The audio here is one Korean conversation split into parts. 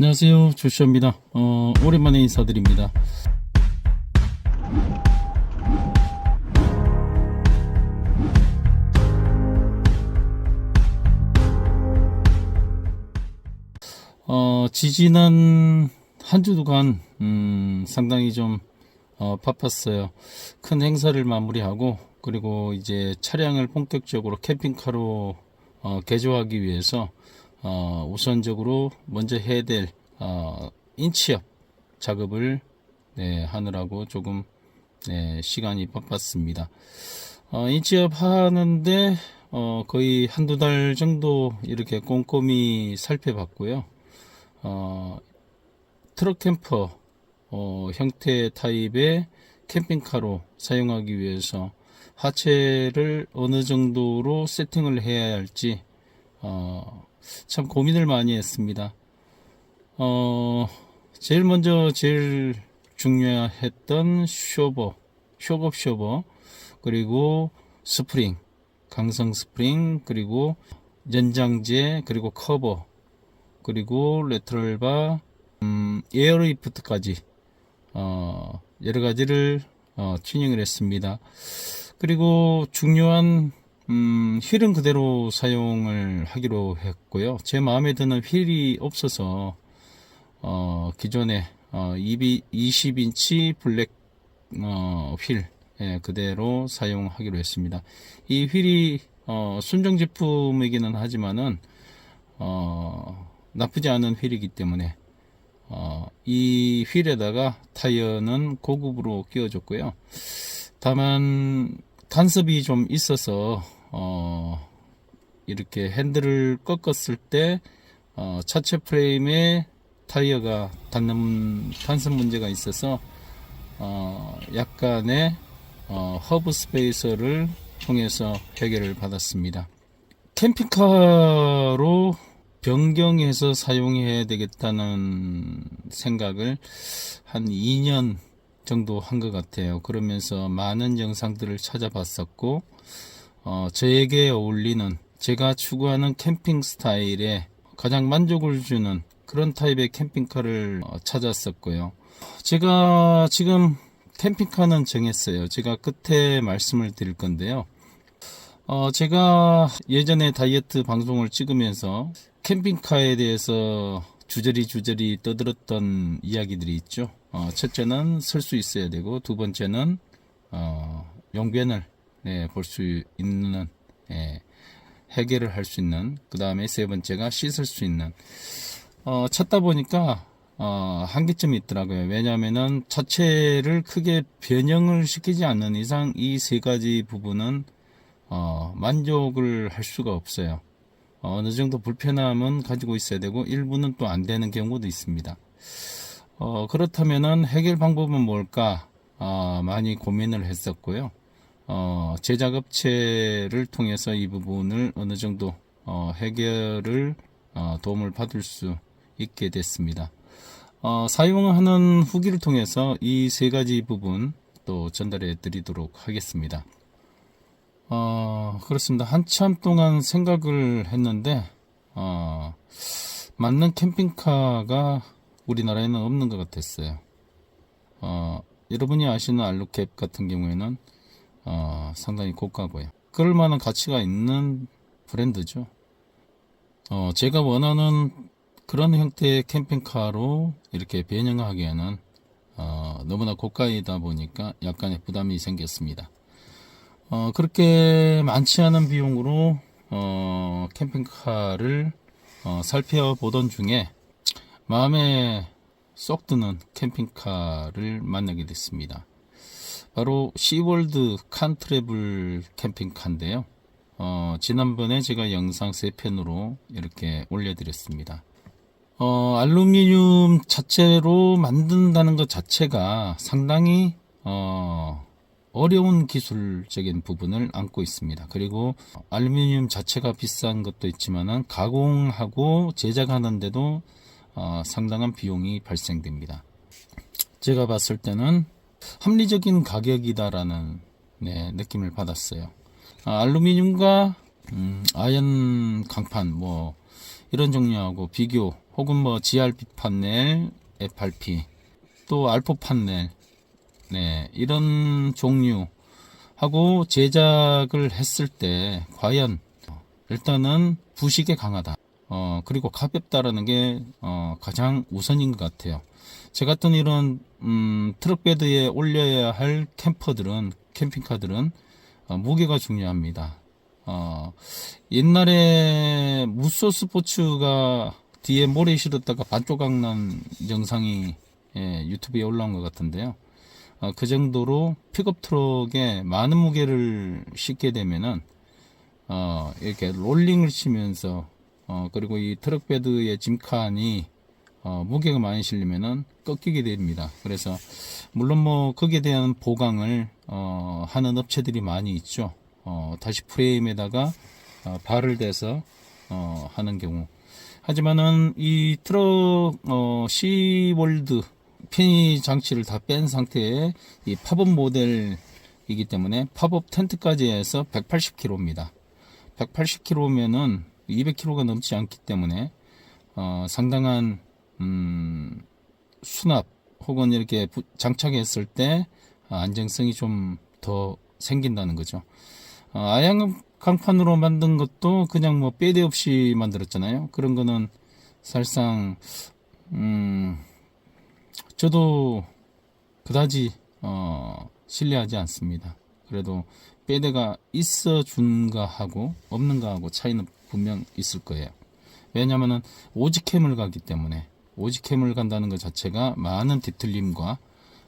안녕하세요, 조슈아입니다. 오랜만에 인사드립니다. 지지난 한 주간 상당히 좀 바빴어요. 큰 행사를 마무리하고, 그리고 이제 차량을 본격적으로 캠핑카로 개조하기 위해서 우선적으로 먼저 해야 될 인치업 작업을 하느라고 조금 시간이 바빴습니다. 인치업 하는데 거의 한두 달 정도 이렇게 꼼꼼히 살펴봤고요. 트럭 캠퍼 형태 타입의 캠핑카로 사용하기 위해서 하체를 어느 정도로 세팅을 해야 할지 참 고민을 많이 했습니다. 제일 중요했던 쇼버, 그리고 스프링, 강성 스프링, 그리고 연장재, 그리고 커버, 그리고 레터럴바, 에어리프트까지 여러 가지를 튜닝을 했습니다. 그리고 중요한 휠은 그대로 사용을 하기로 했고요. 제 마음에 드는 휠이 없어서 기존에 20인치 블랙 휠 그대로 사용하기로 했습니다. 이 휠이 순정 제품이기는 하지만은 나쁘지 않은 휠이기 때문에 이 휠에다가 타이어는 고급으로 끼워줬고요. 다만 간섭이 좀 있어서 이렇게 핸들을 꺾었을 때 차체 프레임에 타이어가 닿는 간섭 문제가 있어서 약간의 허브 스페이서를 통해서 해결을 받았습니다. 캠핑카로 변경해서 사용해야 되겠다는 생각을 한 2년 정도 한 것 같아요. 그러면서 많은 영상들을 찾아봤었고 저에게 어울리는, 제가 추구하는 캠핑 스타일에 가장 만족을 주는 그런 타입의 캠핑카를 찾았었고요. 제가 지금 캠핑카는 정했어요. 제가 끝에 말씀을 드릴 건데요. 제가 예전에 다이어트 방송을 찍으면서 캠핑카에 대해서 주저리 떠들었던 이야기들이 있죠. 첫째는 설 수 있어야 되고, 두 번째는 용변을 볼 수 있는, 해결을 할 수 있는, 그 다음에 세 번째가 씻을 수 있는. 찾다 보니까 한계점이 있더라고요. 왜냐하면은 자체를 크게 변형을 시키지 않는 이상 이 세 가지 부분은 만족을 할 수가 없어요. 어느 정도 불편함은 가지고 있어야 되고, 일부는 또 안 되는 경우도 있습니다. 그렇다면은 해결 방법은 뭘까? 많이 고민을 했었고요. 제작업체를 통해서 이 부분을 어느 정도 해결을 도움을 받을 수 있게 됐습니다. 사용하는 후기를 통해서 이 세 가지 부분 또 전달해 드리도록 하겠습니다. 그렇습니다. 한참 동안 생각을 했는데 맞는 캠핑카가 우리나라에는 없는 것 같았어요. 여러분이 아시는 알루캡 같은 경우에는 상당히 고가고요. 그럴 만한 가치가 있는 브랜드죠. 제가 원하는 그런 형태의 캠핑카로 이렇게 변형하기에는 너무나 고가이다 보니까 약간의 부담이 생겼습니다. 그렇게 많지 않은 비용으로 캠핑카를 살펴보던 중에 마음에 쏙 드는 캠핑카를 만나게 됐습니다. 바로 시월드 칸트래블 캠핑카인데요. 지난번에 제가 영상 3편으로 이렇게 올려드렸습니다. 알루미늄 자체로 만든다는 것 자체가 상당히 어려운 기술적인 부분을 안고 있습니다. 그리고 알루미늄 자체가 비싼 것도 있지만은 가공하고 제작하는데도 상당한 비용이 발생됩니다. 제가 봤을 때는 합리적인 가격이다라는 느낌을 받았어요. 알루미늄과 아연 강판, 이런 종류하고 비교, 혹은 뭐 GRP 판넬, FRP, 또 알포 판넬, 네, 이런 종류하고 제작을 했을 때 과연 일단은 부식에 강하다. 그리고 가볍다라는 게 가장 우선인 것 같아요. 제 같은 이런 트럭 베드에 올려야 할 캠핑카들은 무게가 중요합니다. 옛날에 무쏘 스포츠가 뒤에 모래 실었다가 반조각 난 영상이 유튜브에 올라온 것 같은데요. 그 정도로 픽업 트럭에 많은 무게를 싣게 되면은 이렇게 롤링을 치면서 그리고 이 트럭 베드의 짐칸이 무게가 많이 실리면은 꺾이게 됩니다. 그래서 물론 뭐 거기에 대한 보강을 하는 업체들이 많이 있죠. 다시 프레임에다가 발을 대서 하는 경우. 하지만은 이 트럭 시월드 편의 장치를 다 뺀 상태의 이 팝업 모델이기 때문에 팝업 텐트까지 해서 180kg입니다. 180kg면은 200kg가 넘지 않기 때문에 상당한 수납 혹은 이렇게 장착했을 때 안정성이 좀 더 생긴다는 거죠. 아양 강판으로 만든 것도 그냥 뭐 빼대 없이 만들었잖아요. 그런 거는 사실상 저도 그다지 신뢰하지 않습니다. 그래도 빼대가 있어 준가 하고 없는가 하고 차이는 분명 있을 거예요. 왜냐면은 오직캠을 가기 때문에, 오직캠을 간다는 것 자체가 많은 뒤틀림과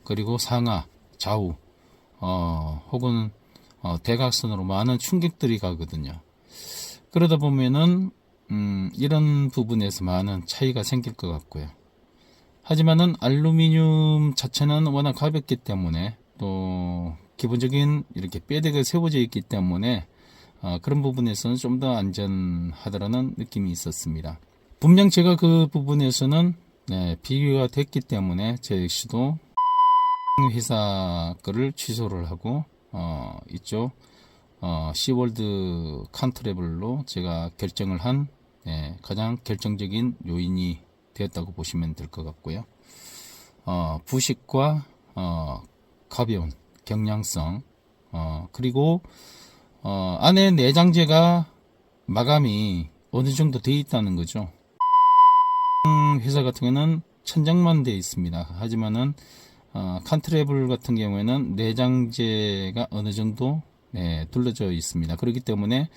그리고 상하, 좌우 혹은 대각선으로 많은 충격들이 가거든요. 그러다 보면은 이런 부분에서 많은 차이가 생길 것 같고요. 하지만은 알루미늄 자체는 워낙 가볍기 때문에, 또 기본적인 이렇게 빼대가 세워져 있기 때문에 그런 부분에서는 좀 더 안전하다라는 느낌이 있었습니다. 분명 제가 그 부분에서는 비교가 됐기 때문에 저 역시도 회사 거를 취소를 하고 이쪽 시월드 칸트레블로 제가 결정을 한 가장 결정적인 요인이 되었다고 보시면 될 것 같고요. 부식과 가벼운 경량성, 그리고 안에 내장재가 마감이 어느 정도 되어 있다는 거죠. 회사 같은 경우는 천장만 되어 있습니다. 하지만은 칸트레블 같은 경우에는 내장재가 어느 정도 둘러져 있습니다. 그렇기 때문에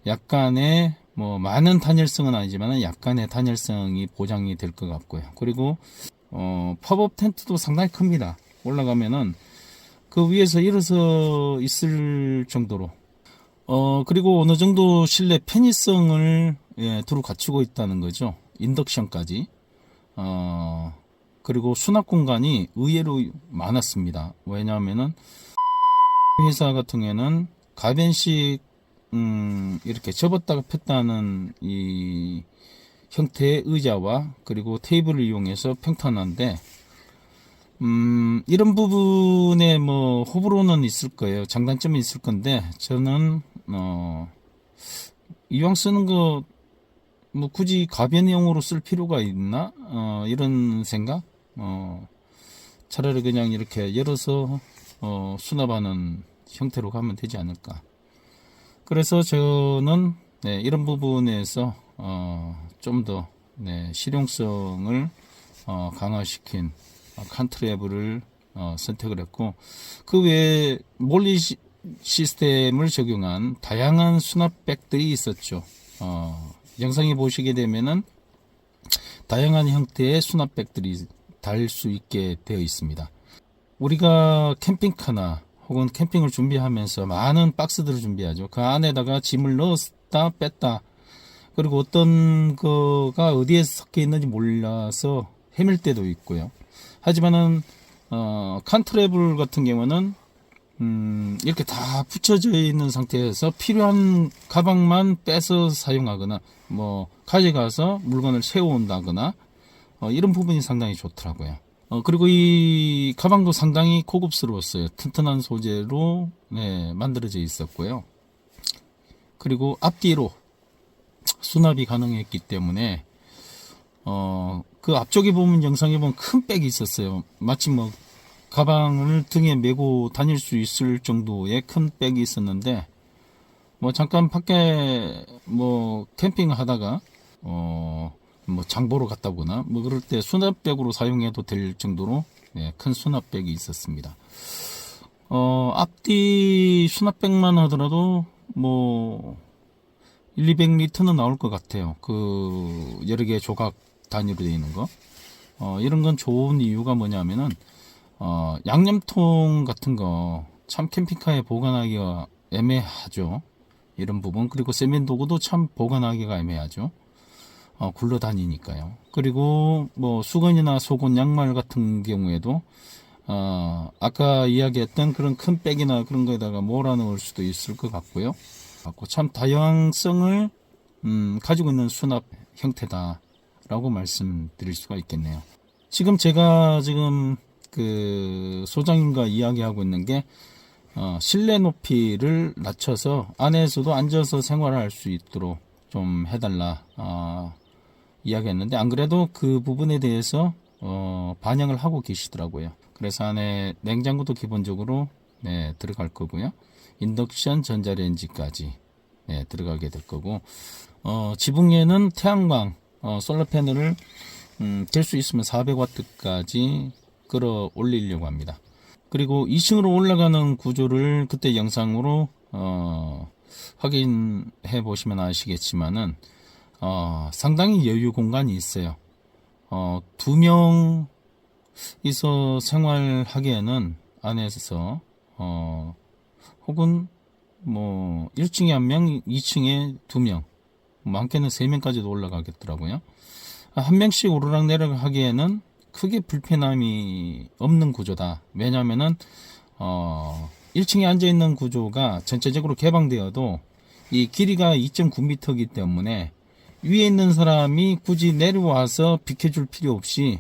약간의 뭐 많은 단열성은 아니지만 약간의 단열성이 보장이 될 것 같고요. 그리고 팝업 텐트도 상당히 큽니다. 올라가면은 그 위에서 일어서 있을 정도로 그리고 어느 정도 실내 편의성을 두루 갖추고 있다는 거죠. 인덕션까지. 그리고 수납 공간이 의외로 많았습니다. 왜냐하면은 회사 같은 경우에는 가변식 이렇게 접었다가 폈다는 이 형태의 의자와 그리고 테이블을 이용해서 평탄한데 이런 부분에 뭐 호불호는 있을 거예요. 장단점이 있을 건데 저는 이왕 쓰는 거 뭐 굳이 가변형으로 쓸 필요가 있나? 이런 생각? 차라리 그냥 이렇게 열어서 수납하는 형태로 가면 되지 않을까. 그래서 저는 이런 부분에서 좀 더 실용성을 강화시킨 칸트레블을 선택을 했고, 그 외에 몰리 시스템을 적용한 다양한 수납백들이 있었죠. 영상에 보시게 되면은 다양한 형태의 수납백들이 달 수 있게 되어 있습니다. 우리가 캠핑카나 혹은 캠핑을 준비하면서 많은 박스들을 준비하죠. 그 안에다가 짐을 넣었다 뺐다, 그리고 어떤 거가 어디에 섞여 있는지 몰라서 헤맬 때도 있고요. 하지만은 칸트레블 같은 경우는 이렇게 다 붙여져 있는 상태에서 필요한 가방만 빼서 사용하거나 뭐 가져가서 물건을 세워온다거나 이런 부분이 상당히 좋더라고요. 그리고 이 가방도 상당히 고급스러웠어요. 튼튼한 소재로 만들어져 있었고요. 그리고 앞뒤로 수납이 가능했기 때문에 그 앞쪽에 보면 영상에 보면 큰 백이 있었어요. 마치 뭐 가방을 등에 메고 다닐 수 있을 정도의 큰 백이 있었는데, 뭐 잠깐 밖에 뭐 캠핑 하다가 뭐 장보러 갔다거나 뭐 그럴 때 수납백으로 사용해도 될 정도로 큰 수납백이 있었습니다. 앞뒤 수납백만 하더라도 뭐 1, 200리터는 나올 것 같아요. 그 여러 개의 조각 단위로 되어 있는 거. 이런 건 좋은 이유가 뭐냐면은 양념통 같은 거 참 캠핑카에 보관하기가 애매하죠. 이런 부분. 그리고 세면 도구도 참 보관하기가 애매하죠. 굴러다니니까요. 그리고 뭐 수건이나 속옷, 양말 같은 경우에도 아까 이야기했던 그런 큰 백이나 그런 거에다가 몰아넣을 수도 있을 것 같고요. 참 다양성을 가지고 있는 수납 형태다라고 말씀드릴 수가 있겠네요. 지금 제가 그 소장님과 이야기하고 있는 게 실내 높이를 낮춰서 안에서도 앉아서 생활할 수 있도록 좀 해달라 이야기했는데, 안 그래도 그 부분에 대해서 반영을 하고 계시더라고요. 그래서 안에 냉장고도 기본적으로 들어갈 거고요. 인덕션 전자레인지까지 들어가게 될 거고, 지붕에는 태양광 솔라 패널을 될 수 있으면 400W까지 끌어 올리려고 합니다. 그리고 2층으로 올라가는 구조를 그때 영상으로 확인해 보시면 아시겠지만은 상당히 여유 공간이 있어요. 2명이서 생활하기에는 안에서 혹은 뭐 1층에 1명, 2층에 2명, 많게는 3명까지도 올라가겠더라고요. 한 명씩 오르락 내리락 하기에는 크게 불편함이 없는 구조다. 왜냐면은 1층에 앉아있는 구조가 전체적으로 개방되어도 이 길이가 2.9m이기 때문에 위에 있는 사람이 굳이 내려와서 비켜줄 필요 없이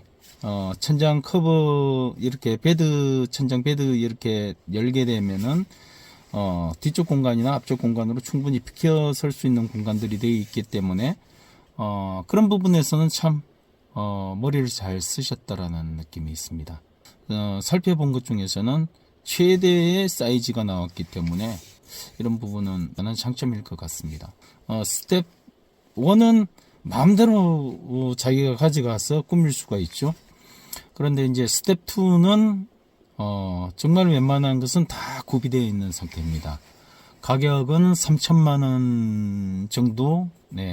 천장 커버 이렇게 베드 천장 베드 이렇게 열게 되면은 뒤쪽 공간이나 앞쪽 공간으로 충분히 비켜설 수 있는 공간들이 되어 있기 때문에 그런 부분에서는 참 머리를 잘 쓰셨다라는 느낌이 있습니다. 살펴본 것 중에서는 최대의 사이즈가 나왔기 때문에 이런 부분은 나는 장점일 것 같습니다. 스텝 1은 마음대로 자기가 가져가서 꾸밀 수가 있죠. 그런데 이제 스텝 2는 정말 웬만한 것은 다 구비되어 있는 상태입니다. 가격은 3천만 원 정도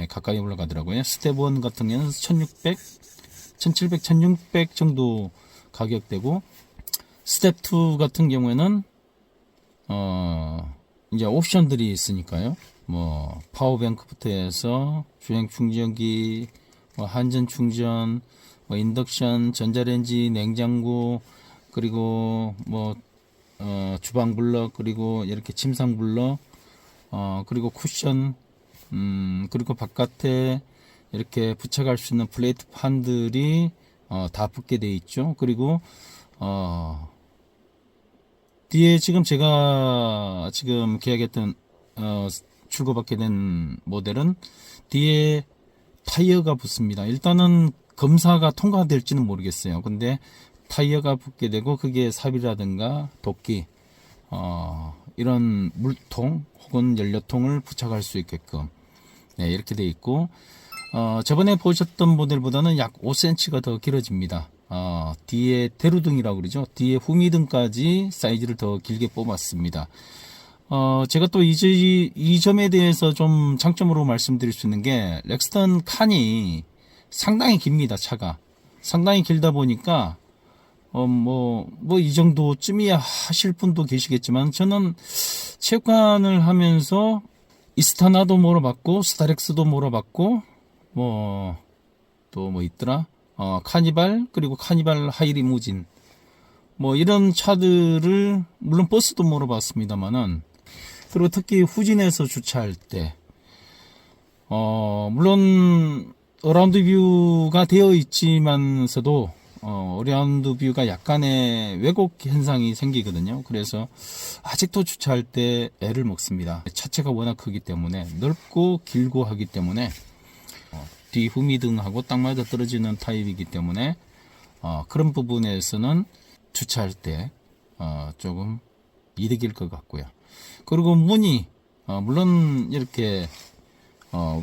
가까이 올라가더라고요. 스텝 1 같은 경우는 1600, 1700, 1600 정도 가격대고, 스텝 2 같은 경우에는 이제 옵션들이 있으니까요. 뭐 파워뱅크부터 해서 주행 충전기, 뭐 한전 충전, 뭐 인덕션, 전자레인지, 냉장고, 그리고 뭐 주방 블럭, 그리고 이렇게 침상 블럭, 그리고 쿠션, 그리고 바깥에 이렇게 붙여갈 수 있는 플레이트 판들이 다 붙게 돼 있죠. 그리고 뒤에 지금 제가 지금 계약했던 출고받게 된 모델은 뒤에 타이어가 붙습니다. 일단은 검사가 통과될지는 모르겠어요. 근데 타이어가 붙게 되고, 그게 삽이라든가 도끼, 이런 물통 혹은 연료통을 부착할 수 있게끔 이렇게 돼 있고, 저번에 보셨던 모델보다는 약 5cm가 더 길어집니다. 뒤에 대루등이라고 그러죠. 뒤에 후미등까지 사이즈를 더 길게 뽑았습니다. 제가 또 이 점에 대해서 좀 장점으로 말씀드릴 수 있는 게, 렉스턴 칸이 상당히 깁니다. 차가 상당히 길다 보니까 이 정도쯤이야 하실 분도 계시겠지만, 저는 체육관을 하면서 이스타나도 몰아봤고, 스타렉스도 몰아봤고, 또 뭐 있더라? 카니발, 그리고 카니발 하이리무진, 뭐 이런 차들을, 물론 버스도 몰아봤습니다만은, 그리고 특히 후진에서 주차할 때, 물론 어라운드 뷰가 되어 있지만서도 어라운드 뷰가 약간의 왜곡 현상이 생기거든요. 그래서 아직도 주차할 때 애를 먹습니다. 차체가 워낙 크기 때문에, 넓고 길고 하기 때문에 뒤 후미 등하고 딱 맞아 떨어지는 타입이기 때문에 그런 부분에서는 주차할 때 조금 이득일 것 같고요. 그리고 문이 물론 이렇게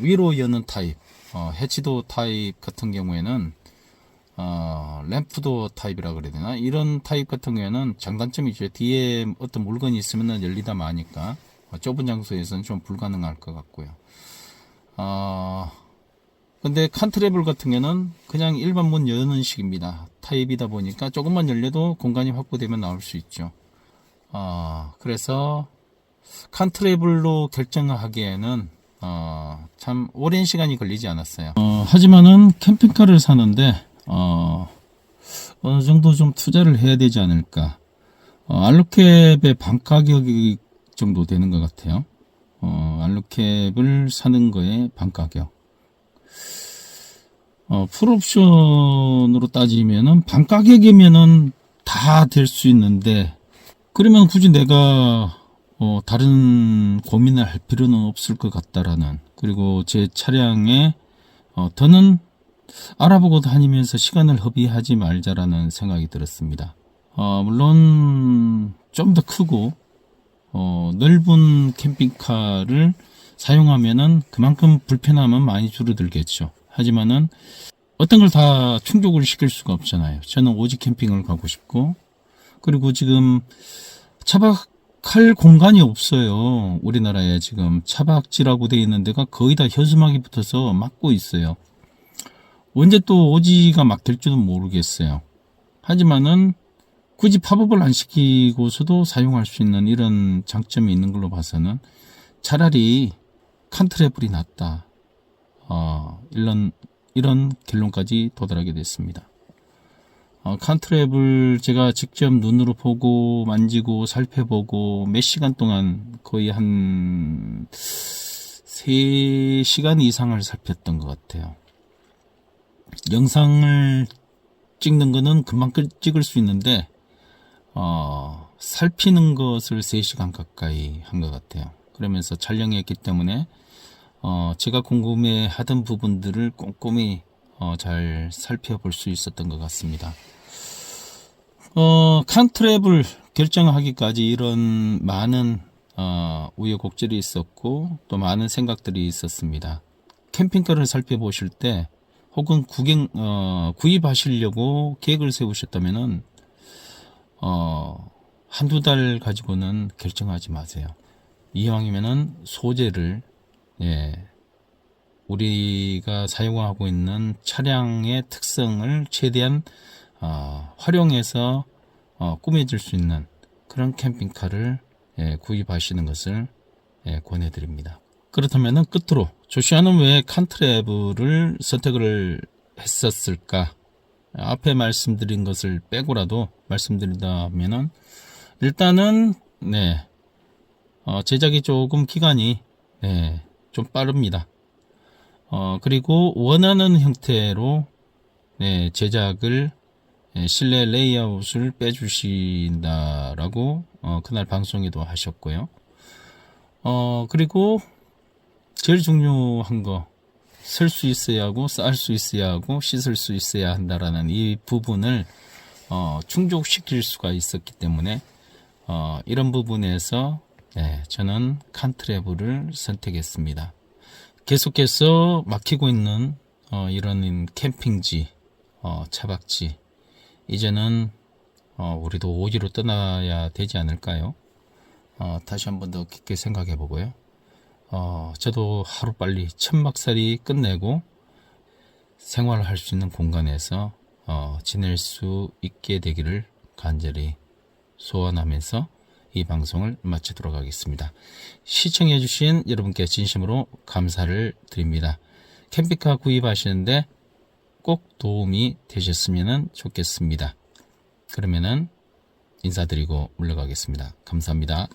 위로 여는 타입, 해치도 타입 같은 경우에는 램프도 타입이라 그래야 되나? 이런 타입 같은 경우에는 장단점이 있죠. 뒤에 어떤 물건이 있으면 열리다 마니까 좁은 장소에서는 좀 불가능할 것 같고요. 근데 칸트레블 같은 경우는 그냥 일반 문 여는 식입니다. 타입이다 보니까 조금만 열려도 공간이 확보되면 나올 수 있죠. 그래서 칸트레블로 결정하기에는 참 오랜 시간이 걸리지 않았어요. 하지만은 캠핑카를 사는데 어느 정도 좀 투자를 해야 되지 않을까. 알로캡의 반 가격이 정도 되는 것 같아요. 알로캡을 사는 거에 반 가격. 풀옵션으로 따지면은 반 가격이면은 다 될 수 있는데, 그러면 굳이 내가 다른 고민을 할 필요는 없을 것 같다라는, 그리고 제 차량에 더는 알아보고 다니면서 시간을 허비하지 말자라는 생각이 들었습니다. 물론 좀 더 크고 넓은 캠핑카를 사용하면은 그만큼 불편함은 많이 줄어들겠죠. 하지만은 어떤 걸 다 충족을 시킬 수가 없잖아요. 저는 오직 캠핑을 가고 싶고, 그리고 지금 차박할 공간이 없어요. 우리나라에 지금 차박지라고 되어 있는 데가 거의 다 현수막이 붙어서 막고 있어요. 언제 또 오지가 막힐지도 모르겠어요. 하지만은 굳이 팝업을 안 시키고서도 사용할 수 있는 이런 장점이 있는 걸로 봐서는 차라리 칸트레블이 낫다. 이런 결론까지 도달하게 됐습니다. 칸트레블 제가 직접 눈으로 보고 만지고 살펴보고 몇 시간 동안 거의 한 3시간 이상을 살폈던 것 같아요. 영상을 찍는 거는 금방 찍을 수 있는데 살피는 것을 3시간 가까이 한 것 같아요. 그러면서 촬영했기 때문에 제가 궁금해 하던 부분들을 꼼꼼히 잘 살펴볼 수 있었던 것 같습니다. 칸트레블 결정하기까지 이런 많은 우여곡절이 있었고 또 많은 생각들이 있었습니다. 캠핑카를 살펴보실 때 혹은 구입하시려고 계획을 세우셨다면은 한두 달 가지고는 결정하지 마세요. 이왕이면은 소재를 우리가 사용하고 있는 차량의 특성을 최대한 활용해서 꾸며질 수 있는 그런 캠핑카를 구입하시는 것을 권해드립니다. 그렇다면 끝으로 조슈아는 왜 칸트레블을 선택을 했었을까? 앞에 말씀드린 것을 빼고라도 말씀드린다면은 일단은 제작이 조금 기간이 좀 빠릅니다. 그리고 원하는 형태로 제작을 실내 레이아웃을 빼주신다라고 그날 방송에도 하셨고요. 그리고 제일 중요한 거, 쓸 수 있어야 하고 쌀 수 있어야 하고 씻을 수 있어야 한다라는 이 부분을 충족시킬 수가 있었기 때문에 이런 부분에서 저는 칸트레블을 선택했습니다. 계속해서 막히고 있는 이런 캠핑지, 차박지, 이제는 우리도 오지로 떠나야 되지 않을까요? 다시 한 번 더 깊게 생각해 보고요. 저도 하루빨리 천막살이 끝내고 생활을 할 수 있는 공간에서 지낼 수 있게 되기를 간절히 소원하면서 이 방송을 마치도록 하겠습니다. 시청해 주신 여러분께 진심으로 감사를 드립니다. 캠핑카 구입하시는데 꼭 도움이 되셨으면 좋겠습니다. 그러면은 인사드리고 물러가겠습니다. 감사합니다.